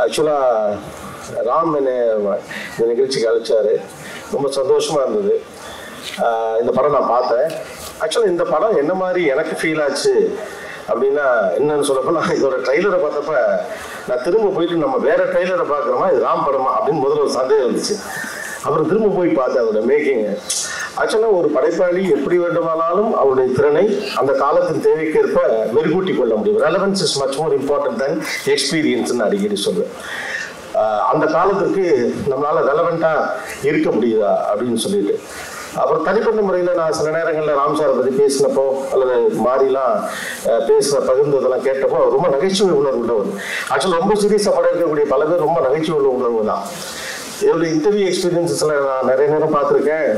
ஆக்சுவலாக ராம் என்னை இந்த நிகழ்ச்சிக்கு அழைச்சாரு. ரொம்ப சந்தோஷமாக இருந்தது. இந்த படம் நான் பார்த்தேன். ஆக்சுவலாக இந்த படம் என்ன மாதிரி எனக்கு ஃபீல் ஆச்சு அப்படின்னா என்னன்னு சொல்லப்போ, நான் இதோட ட்ரெய்லரை பார்த்தப்ப நான் திரும்ப போயிட்டு நம்ம வேற ட்ரெய்லரை பார்க்குறோமா இது ராம் படமா அப்படின்னு முதல்ல ஒரு சந்தேகம் வந்துச்சு. அப்புறம் திரும்ப போய் பார்த்தேன் அதோட மேக்கிங். ஆக்சுவலாக ஒரு படைப்பாளி எப்படி வேண்டுமானாலும் அவருடைய திறனை அந்த காலத்தின் தேவைக்கேற்ப மெருகூட்டி கொள்ள முடியும். Relevance is much more important than எக்ஸ்பீரியன்ஸ்ன்னு அடிக்கடி சொல்லுவேன். அந்த காலத்திற்கு நம்மளால் ரெலவெண்ட்டாக இருக்க முடியுதா அப்படின்னு சொல்லிட்டு, அப்புறம் தனிப்பட்ட முறையில் நான் சில நேரங்களில் ராம் சாரை பற்றி பேசினப்போ அல்லது மாறிலாம் பேசுகிற பகிர்ந்ததெல்லாம் கேட்டப்போ ரொம்ப நகைச்சுவை உணர்வு உள்ளவர். ஆக்சுவலாக ரொம்ப சீரியஸாக படம் இருக்கக்கூடிய பல பேர் ரொம்ப நகைச்சுவை உள்ள உணர்வு தான். என்னுடைய இன்டர்வியூ எக்ஸ்பீரியன்ஸஸில் நான் நிறைய நேரம் பார்த்துருக்கேன்.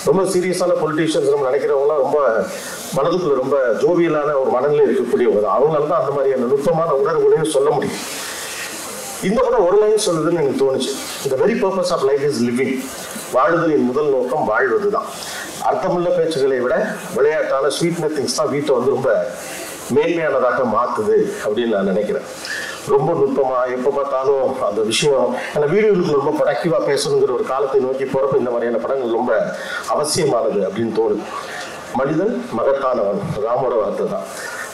ரொம்ப சீரியஸான பொலிட்டீஷியன்ஸ் நம்ம நினைக்கிறவங்களாம் ரொம்ப மனதுக்குள்ள ரொம்ப ஜோவியலான ஒரு மனநிலை இருக்கக்கூடியவங்க தான். அவங்களால தான் அந்த மாதிரியான நுட்பமான உணர்வுகளையும் சொல்ல முடியும். இந்த படம் ஒரு லைன் சொல்லுதுன்னு எனக்கு தோணுச்சு. இந்த very purpose of life is living. வாழ்வதின் முதல் நோக்கம் வாழ்வது தான். அர்த்தமுள்ள பேச்சுகளை விட விளையாட்டான ஸ்வீட் நத்திங்ஸ் தான் வீட்டை வந்து ரொம்ப மேன்மையானதாக மாற்றுது அப்படின்னு நான் நினைக்கிறேன். ரொம்ப நுட்பமாக எப்போ பார்த்தாலும் அந்த விஷயம் அந்த வீடியோவுக்கு ரொம்ப ப்ரொடக்டிவாக பேசணுங்கிற ஒரு காலத்தை நோக்கி போகிறப்ப இந்த மாதிரியான படங்கள் ரொம்ப அவசியமானது அப்படின்னு தோணுது. மனிதன் மகத்தானவன், ராமோட வார்த்தை தான்.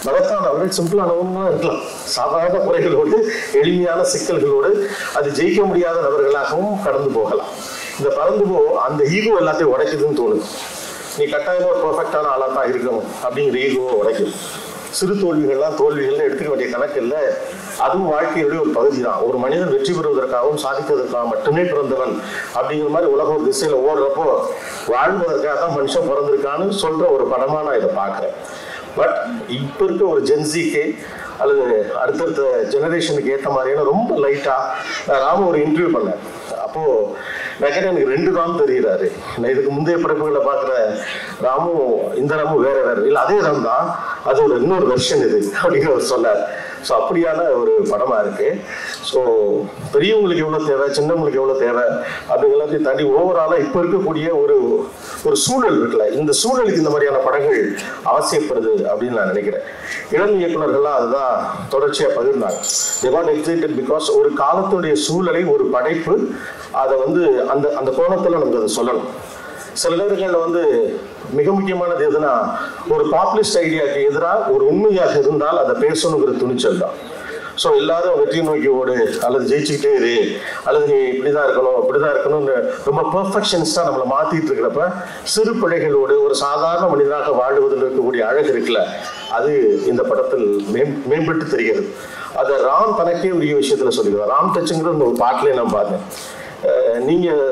மகத்தானவர்கள் சிம்பிளானவங்க இருக்கலாம், சாதாரண குறைகளோடு எளிமையான சிக்கல்களோடு அது ஜெயிக்க முடியாத நபர்களாகவும் கடந்து போகலாம். இந்த பறந்து அந்த ஈகோ எல்லாத்தையும் உடைக்குதுன்னு தோணுது. நீ கட்டாயமாக ஒரு பர்ஃபெக்டான ஆளாக தான் இருக்கணும் அப்படிங்கிற ஈகோவை உடைக்கும். சிறு தோல்விகள்லாம் தோல்விகள்னு எடுத்துக்க வேண்டிய கணக்கு இல்லை. அதுவும் வாழ்க்கையுடைய ஒரு பகுதி தான். ஒரு மனிதன் வெற்றி பெறுவதற்காகவும் சாதிப்பதற்காக மட்டுமே பிறந்தவன் அப்படிங்கிற மாதிரி உலக ஒரு திசையில் ஓடுறப்போ வாழ்வதற்காக தான் மனுஷன் பிறந்திருக்கான்னு சொல்கிற ஒரு படமாக நான் இதை பார்க்குறேன். பட் இப்போ இருக்க ஒரு ஜென்சிக்கு அல்லது அடுத்தடுத்த ஜெனரேஷனுக்கு ஏற்ற மாதிரியான ரொம்ப லைட்டாக ராம ஒரு இன்டர்வியூ பண்ணேன். அப்போது நான் கேட்டேன், எனக்கு 2 ராம் தெரிகிறாரு. நான் இதுக்கு முந்தைய படைப்புகளை பார்க்குற ராமும் இந்த ராமும் வேற இல்லை, அதே ராம் தான், அது ஒரு இன்னொரு வெர்ஷன் இது அப்படின்னு அவர் சொன்னார். ஸோ அப்படியான ஒரு படமாக இருக்குது. ஸோ பெரியவங்களுக்கு எவ்வளோ தேவை, சின்னவங்களுக்கு எவ்வளோ தேவை அப்படிங்கிறதையும் தாண்டி ஓவராலாக இப்போ இருக்கக்கூடிய ஒரு சூழல் இருக்குல்ல, இந்த சூழலுக்கு இந்த மாதிரியான படங்கள் அவசியப்படுது அப்படின்னு நான் நினைக்கிறேன். இளம் இயக்குநர்கள்லாம் அதுதான் தொடர்ச்சியாக பகிர்ந்தாங்க. they got excited because ஒரு காலத்துடைய சூழலை ஒரு படைப்பு அதை வந்து அந்த கோணத்தில் நமக்கு அதை சொல்லணும். சில நேரங்களில் வந்து மிக முக்கியமானது எதுனா, ஒரு பாப்புலிஸ்ட் ஐடியாவுக்கு எதிராக ஒரு உண்மையாக இருந்தால் அதை பேசணுங்கிற துணிச்சல் தான். ஸோ எல்லாரும் வெற்றி நோக்கி ஓடு அல்லது ஜெயிச்சுக்கிட்டே இரு அல்லது நீ இப்படிதான் இருக்கணும் அப்படிதான் இருக்கணும்னு ரொம்ப பெர்ஃபெக்ஷனிஸ்டாக நம்மளை மாற்றிட்டு இருக்கிறப்ப சிறு பிழைகளோடு ஒரு சாதாரண மனிதனாக வாழ்வதில் இருக்கக்கூடிய அழகு இருக்குல்ல, அது இந்த படத்தில் மேம்பட்டு தெரிகிறது. அதை ராம் தனக்கே உரிய விஷயத்தில் சொல்லிடுவார். ராம் டச்சுங்கிற இந்த ஒரு பாட்டிலே நான் பார்த்தேன். நீங்கள்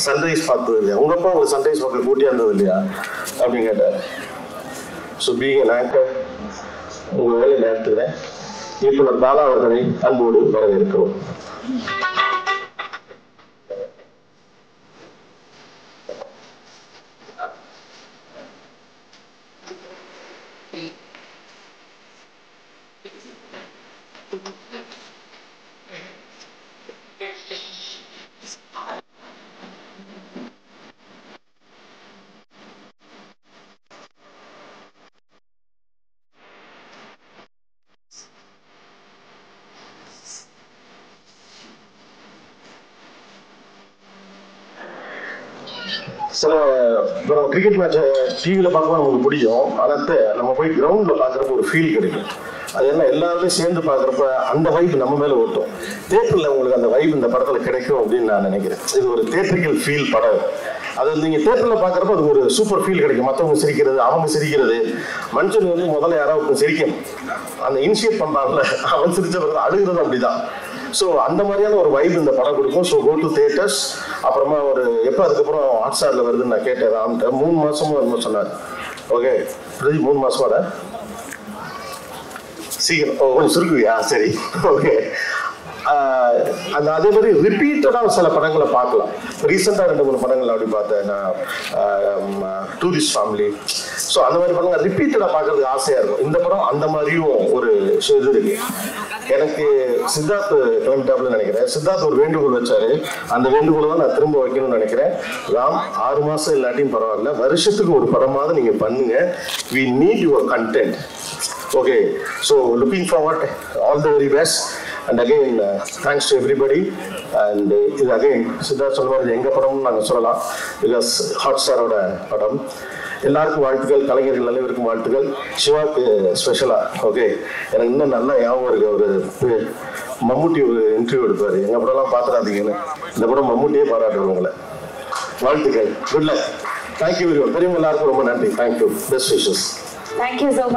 சன்ரைஸ் பார்த்தது இல்லையா, உங்கள் அப்பா ஒரு சன்ரைஸ் பார்க்க கூட்டியா இருந்தது இல்லையா அப்படின்னு கேட்டார். ஸோ பீயிங் an anchor உங்கள் வேலையை நேரத்துக்கிறேன். இயக்குனர் பாலா அவர்களை அன்போடு வரவேற்கிறோம். சில கிரிக்கெட் மேட்சை டிவியில் பார்க்கலாம் நமக்கு பிடிக்கும். ஆனால் நம்ம போய் கிரவுண்டில் பார்க்குறப்ப ஒரு ஃபீல் கிடைக்கும். அது என்ன எல்லாருமே சேர்ந்து பார்க்குறப்ப அந்த வைப் நம்ம மேலே ஓட்டும். தேட்டரில் உங்களுக்கு அந்த வைப் இந்த படத்தில் கிடைக்கும் அப்படின்னு நான் நினைக்கிறேன். இது ஒரு தேட்டரிக்கல் ஃபீல் படம். அது நீங்கள் தேட்டரில் பார்க்குறப்ப அது ஒரு சூப்பர் ஃபீல் கிடைக்கும். மற்றவங்க சிரிக்கிறது, அவங்க சிரிக்கிறது, மனுஷன் வந்து முதல்ல யாராவது சிரிக்கணும், அந்த இனிஷியேட் பண்ணுறாங்கல்ல, அவன் சிரிச்ச பிறகு அழுகிறது அப்படிதான். ஸோ அந்த மாதிரியான ஒரு வைப் இந்த படம் கொடுக்கும். So go to theatres. அப்புறமா ஒரு எப்போ அதுக்கப்புறம் ஹாட்ஸ்டாரில் வருதுன்னு நான் கேட்டேன். ராம்கிட்ட 3 மாதமும் வரும்போது சொன்னார். ஓகே பிரதி 3 மாதமாட சீக்கிரம் கொஞ்சம் சுருக்குவியா? சரி ஓகே. அதே மாதிரி ரிப்பீட்டடாக சில படங்களை பார்க்கலாம். ரீசெண்டாக 2-3 படங்கள் அப்படி பார்த்தேன் நான். Tourist family. ஸோ அந்த மாதிரி படங்கள் ரிப்பீட்டடாக பார்க்கறதுக்கு ஆசையாக இருக்கும். இந்த படம் அந்த மாதிரியும் ஒரு இது இருக்கு. எனக்கு சித்தார்த் கிளம்பிட்டாப்ல நினைக்கிறேன். சித்தார்த் ஒரு வேண்டுகோள் வச்சாரு. அந்த வேண்டுகோளை தான் நான் திரும்ப வைக்கணும்னு நினைக்கிறேன். ராம் 6 மாதம் இல்லாட்டியும் பரவாயில்ல, வருஷத்துக்கு ஒரு படமாவது நீங்கள் பண்ணுங்க. We need your content. Okay, so looking forward, all the very best. And again thanks to everybody. And இது அகெயின் சித்தார்த் சொன்ன மாதிரி எங்கள் படம்னு நாங்கள் சொல்லலாம், பிகாஸ் ஹாட் ஸ்டாரோட படம். எல்லாருக்கும் வாழ்த்துக்கள், கலைஞர்கள் அனைவருக்கும் வாழ்த்துக்கள். சிவாக்கு ஸ்பெஷலாக ஓகே, எனக்கு இன்னும் நல்லா ஞாபகம் இருக்கு. ஒரு மம்முட்டி ஒரு இன்டர்வியூ எடுப்பார், எங்கள் படம்லாம் பார்த்துடாதீங்கன்னு. இந்த படம் மம்முட்டியே பாராட்டுவோம் உங்களை. வாழ்த்துக்கள், good luck, thank you very much. பெரியவங்க எல்லாருக்கும் ரொம்ப நன்றி, thank you, best wishes. Thank you so much.